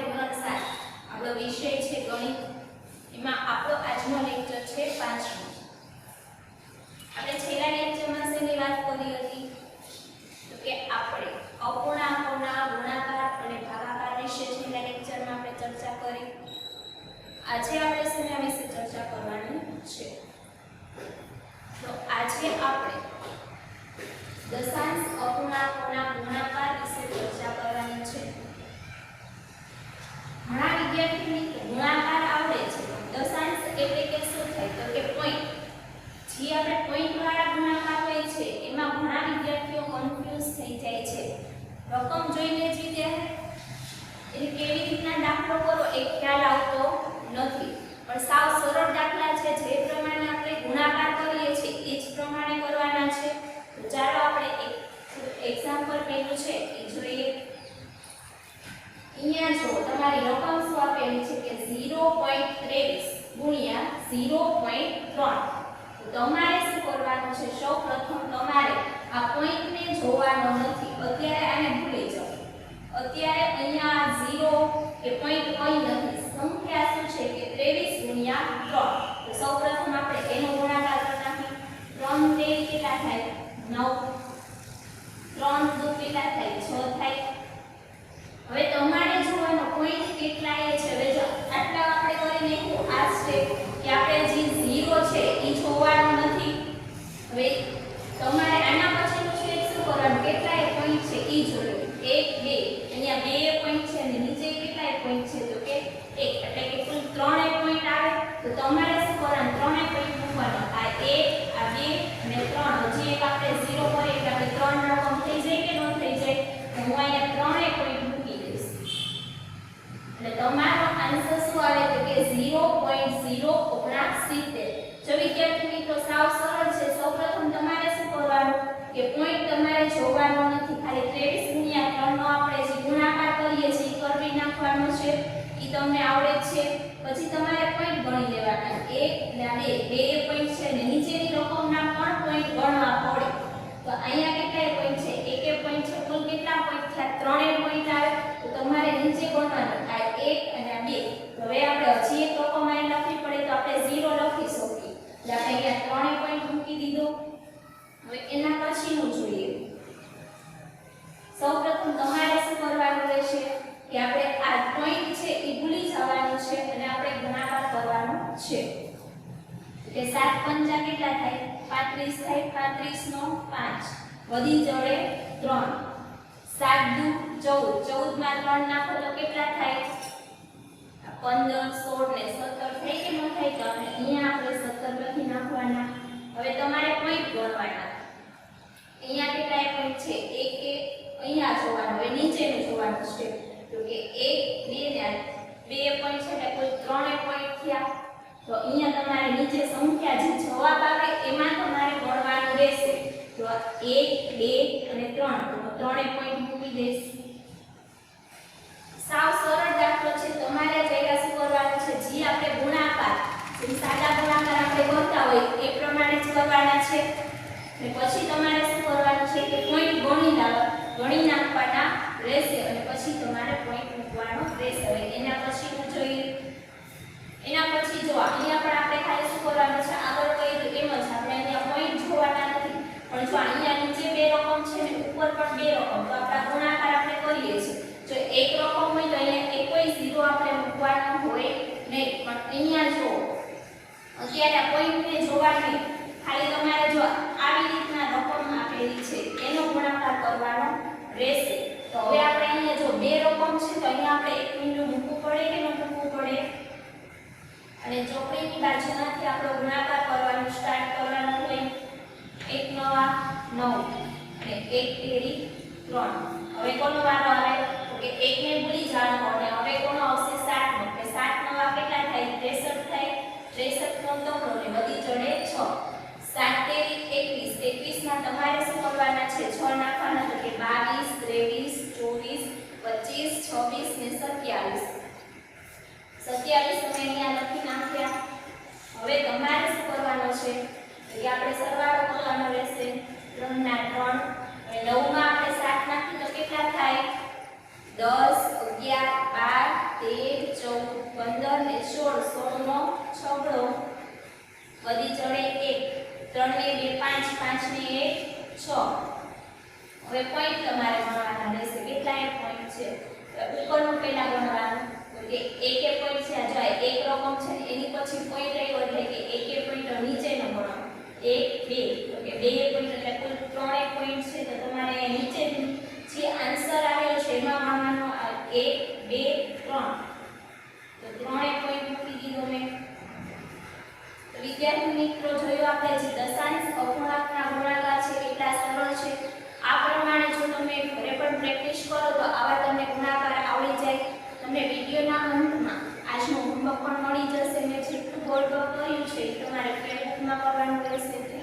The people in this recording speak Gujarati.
ધોરણ 7 આપણો વિષય છે ગણિત. એમાં આપણો આજનો લેક્ચર છે 5મો. આપણે છેલ્લા લેક્ચરમાં શેની વાત કરી હતી? તો કે આપણે અપૂર્ણાંકોના ગુણાકાર અને ભાગાકાર વિશે છેલ્લા લેક્ચરમાં આપણે ચર્ચા કરી. આજે આપણે શેના વિશે ચર્ચા કરવાની છે? તો આજે આપણે દશાંશ અપૂર્ણાંકોના ગુણાકાર વિશે ચર્ચા કરવાની છે. ઘણા વિદ્યાર્થીઓને ગુણાકાર આવડે છે, દશાંશ એટલે કે શું થાય? તો કે પોઈન્ટ. જે આપણે પોઈન્ટ વાળા ગુણાકાર હોય છે એમાં ઘણા વિદ્યાર્થીઓ કન્ફ્યુઝ થઈ જાય છે. રકમ જોઈને જ ત્યારે એટલે કેવી રીતના દાખલો કરો એ ખ્યાલ આવતો નથી. પણ સાવ સરળ દાખલા છે, જે પ્રમાણે આપણે ગુણાકાર કરીએ છીએ એ જ પ્રમાણે કરવાના છે. તો ચાલો આપણે એક એક્ઝામ્પલ પહેલું છે એ જોઈએ. અહીંયા જો તમારી રકમ શું આપેલી છે કે 0.23 ગુણ્યા 0.3. તમારે શું કરવાનું છે? સૌપ્રથમ તમારે આ પોઈન્ટને જોવાનો નથી. અત્યારે આને ભૂલી જાઓ. અત્યારે અહીંયા 0 કે પોઈન્ટ કોઈ નથી. સંખ્યા શું છે કે 23 ગુણ્યા 3. તો સૌપ્રથમ આપણે એનો ગુણાકાર કરી નાખીએ. 3 ને કેટલા થાય? 9. 3 દુ કેટલા થાય? 6 થાય. હવે તમારે જોવાનો પોઈન્ટ કેટલા એ છે. હવે જો આટલા આપણે કરીને આ સ્ટેપ કે આપણે જે 0 છે એ જોવાનું નથી. હવે તમારે આના પછીનું સ્ટેપ શું કરવાનું? કેટલા એ પોઈન્ટ છે એ જોવાનું. 1 2 અહીંયા 2 પોઈન્ટ છે અને નીચે કેટલા પોઈન્ટ છે? તો કે 1. એટલે કે કુલ 3 પોઈન્ટ આવે. તો તમારે શું કરવાનું? 3 પોઈન્ટ મૂકવાના. આ 1 આ 2 અને 3. હજી એક આપણે 0 હોય એટલે આપણે 3 રકમ થઈ જાય કે ન થઈ જાય? તો હું અહીંયા 3 પોઈન્ટ મૂકી દઈશ. એટલે તમારો આન્સર શું આવે? તો કે 0.069. જો વિદ્યાર્થી મિત્રો સાવ સરળ છે. સૌપ્રથમ તમારે શું કરવાનું કે પોઈન્ટ તમારે જોવાનો નથી. ખાલી 23 ગુણ્યા 3 નો આપણે જે ગુણાકાર કરીએ છીએ એ કરી નાખવાનો છે. એ તમને આવડે છે. પછી તમારે પોઈન્ટ ગણી લેવાના. 1 અને 2 પોઈન્ટ છે ને નીચેની રકમના પણ પોઈન્ટ ગણવા પડે. તો અહીંયા કેટલા પોઈન્ટ છે? 1 પોઈન્ટ છે. કુલ કેટલા પોઈન્ટ થયા? 3 પોઈન્ટ આવે. તો તમારે નીચે ગણવાનું. આ 1 અને આ 2. હવે આપણે હજી એક રકમ અહીં લખવી પડે તો આપણે 0 લખી શકીએ. એટલે આપણે અહીંયા 3 પોઈન્ટ મૂકી દીધો. હવે એના પછીનું જોઈએ. સૌપ્રથમ તમારે શું કરવાનું રહેશે કે આપણે આ પોઈન્ટ છે એ ભૂલી જવાનું છે અને આપણે ગુણાકાર કરવાનો છે. એટલે 7 પંચા કેટલા થાય? 35 થાય. 35 નો 5 વધી જડે 3. 7 દુ 14. 14 માં 3 નાખો તો કેટલા થાય? 15 16 ને 17 થાય કે ન થાય? તો અહીંયા આપણે 17 લખી નાખવાના. હવે તમારે પોઈન્ટ ગણવાના. અહીંયા કેટલા પોઈન્ટ છે? 1 અહીંયા જોવાનું. હવે નીચેનું જોવાનું સ્ટેપ. તો કે 1 2 ને 2 પોઈન્ટ છે એટલે કુલ 3 પોઈન્ટ થયા. તો અહીંયા તમારે નીચે સંખ્યા જે જવાબ આવે એમાં તમારે ગણવાનું રહેશે. તો 1 2 અને 3. તો 3 પોઈન્ટ મૂકી દઈશ. સાવ સરળ દાખલો છે. તમારે પહેલા શું કરવાનું છે? જે આપણે ગુણાકાર જે સાદા ગુણાકાર આપણે કરતા હોય એ પ્રમાણે જ કરવાના છે. અને પછી તમારે શું કરવાનું છે કે પોઈન્ટ ગણી નાખવાના રહેશે અને પછી તમારે પોઈન્ટ મૂકવાનો રહેશે. હવે એના પછીનું જોઈએ. એના પછી જો અહીંયા પણ આપણે ખાલી શું કરવાનું છે? આગળ કહ્યું એમ જ આપણે અહીંયા પોઈન્ટ જોવાના નથી. પણ જો અહીંયા નીચે 2 રકમ છે ને ઉપર પણ 2 રકમ, તો આપણા ગુણાકાર આપણે કરીએ છીએ. જો એક રકમ હોય તો અહીંયા કોઈ 0 આપણે મૂકવાનો હોય નહીં. પણ અહીંયા જો અત્યારે આ પોઈન્ટને જોવાની ખાલી તમારે જો આવી રીતના રકમ આપેલી છે એનો ગુણાકાર કરવાનો રહેશે. તો હવે આપણે અહીંયા જો 2 રકમ છે તો અહીંયા આપણે 1 બિંદુ મૂકવું પડે કે ન મૂકવું પડે? અને ચોકડીની બાજુમાંથી આપણો ગુણાકાર કરવાનું સ્ટાર્ટ કરવાનું હોય. 1 નવા 9 અને 1 તેરી 3. હવે કોનો વારો આવે? તો કે 1 ને ભૂલી જવાનો અને હવે કોનો આવશે? 7 નો. એટલે 7 નવા કેટલા થાય? 63 થાય. 63 નો તમરો ને વધી જડે 6. 7 તેરી 21. 21 માં તમારે શું કરવાના છે? 6 નાખવાના. તો કે 22 23 24 25 26 ને 27. 27 તમે અહીંયા લખી નાખ્યા. હવે તમારે શું કરવાનો છે? કે આપણે સરવાળો કરવાનો રહેશે. 3 ના 3. હવે 9 માં આપણે 7 નાખી તો કેટલા થાય? 10 11 12 16 નો 6 વધી ચડે 1 3 ને 2 5 5 ને 1 6 હવે પોઈન્ટ તમારે ગણવાના રહેશે કેટલા એ પોઈન્ટ છે ઉપરનું પહેલા ગણવાનું તો કે એક પોઈન્ટ છે જો એક રકમ છે એની પછી પોઈન્ટ આવ્યો એટલે કે એક પોઈન્ટ નીચેનો ગણવાનો 1 2 તો કે 2 પોઈન્ટ એટલે કુલ 3 પોઈન્ટ છે તો તમારે નીચે જે આન્સર આવેલો છે એમાં ગણવાનો 1 2 3 તો 3 પોઈન્ટ મૂકી દીધો મેં તો વિદ્યાર્થી મિત્રો જોયું આપણે જે દશાંશ અપૂર્ણાંકના ગુણાકાર છે કેટલા સરળ છે આ પ્રમાણે જો તમે ઘરે પણ પ્રેક્ટિસ કરો તો આવા તમને ગુણાકાર આવડી જાય તમને વિડિયોના અંતમાં આજનો હોમવર્ક પણ મળી જશે મેં જેટલું બોર્ડ કર્યું છે એ તમારે ફેસબુકમાં કરવાનું રહેશે